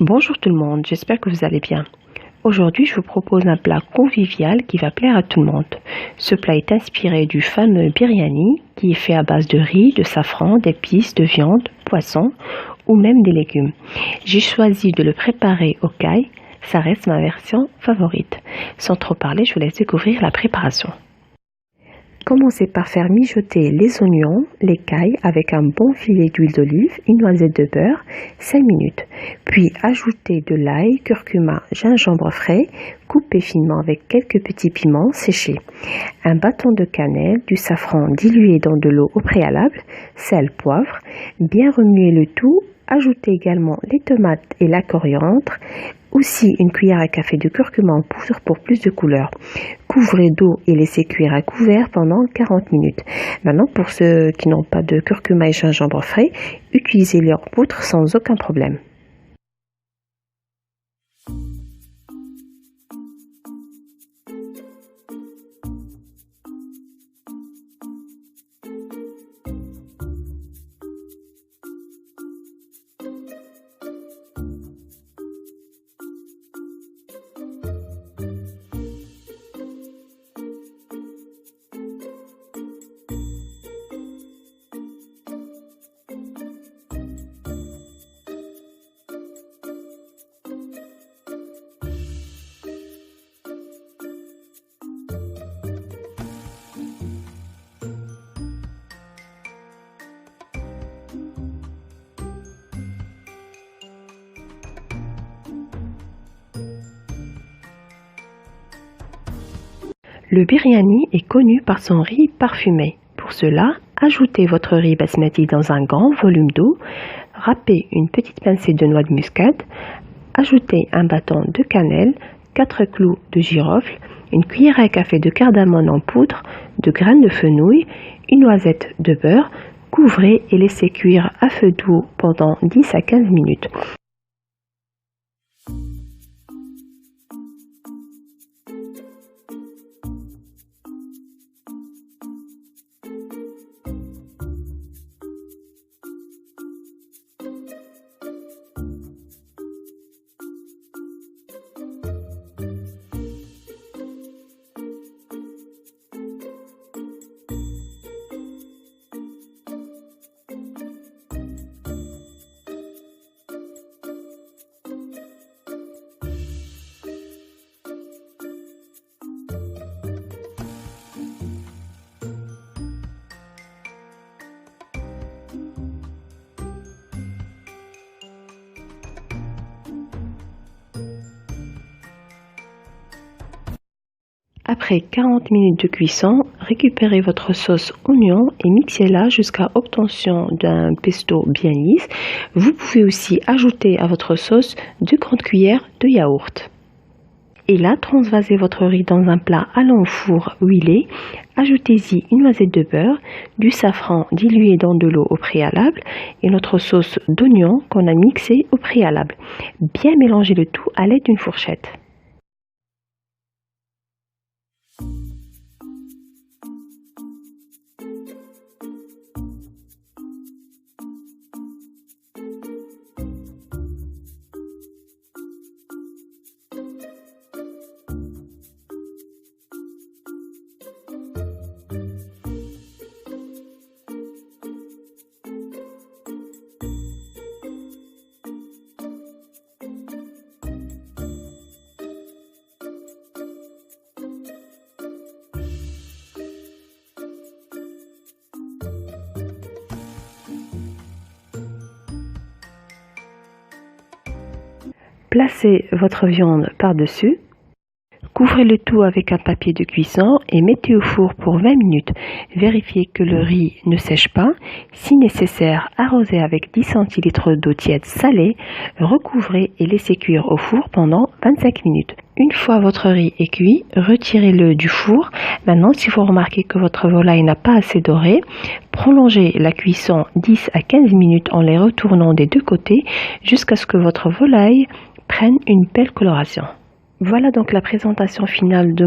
Bonjour tout le monde, j'espère que vous allez bien. Aujourd'hui, je vous propose un plat convivial qui va plaire à tout le monde. Ce plat est inspiré du fameux biryani qui est fait à base de riz, de safran, d'épices, de viande, poisson ou même des légumes. J'ai choisi de le préparer au caille, ça reste ma version favorite. Sans trop parler, je vous laisse découvrir la préparation. Commencez par faire mijoter les oignons, l'écaille avec un bon filet d'huile d'olive, une noisette de beurre, 5 minutes. Puis ajoutez de l'ail, curcuma, gingembre frais, coupé finement avec quelques petits piments séchés, un bâton de cannelle, du safran dilué dans de l'eau au préalable, sel, poivre, bien remuer le tout. Ajoutez également les tomates et la coriandre, aussi une cuillère à café de curcuma en poudre pour plus de couleur. Couvrez d'eau et laissez cuire à couvert pendant 40 minutes. Maintenant, pour ceux qui n'ont pas de curcuma et gingembre frais, utilisez-les en poudre sans aucun problème. Le biryani est connu par son riz parfumé. Pour cela, ajoutez votre riz basmati dans un grand volume d'eau, râpez une petite pincée de noix de muscade, ajoutez un bâton de cannelle, 4 clous de girofle, une cuillère à café de cardamome en poudre, de graines de fenouil, une noisette de beurre, couvrez et laissez cuire à feu doux pendant 10 à 15 minutes. Après 40 minutes de cuisson, récupérez votre sauce oignon et mixez-la jusqu'à obtention d'un pesto bien lisse. Vous pouvez aussi ajouter à votre sauce 2 grandes cuillères de yaourt. Et là, transvasez votre riz dans un plat allant au four huilé. Ajoutez-y une noisette de beurre, du safran dilué dans de l'eau au préalable et notre sauce d'oignon qu'on a mixée au préalable. Bien mélanger le tout à l'aide d'une fourchette. Placez votre viande par-dessus, couvrez le tout avec un papier de cuisson et mettez au four pour 20 minutes. Vérifiez que le riz ne sèche pas. Si nécessaire, arrosez avec 10 cl d'eau tiède salée, recouvrez et laissez cuire au four pendant 25 minutes. Une fois votre riz est cuit, retirez-le du four. Maintenant, si vous remarquez que votre volaille n'a pas assez doré, prolongez la cuisson 10 à 15 minutes en les retournant des deux côtés jusqu'à ce que votre volaille prenne une belle coloration. Voilà donc la présentation finale de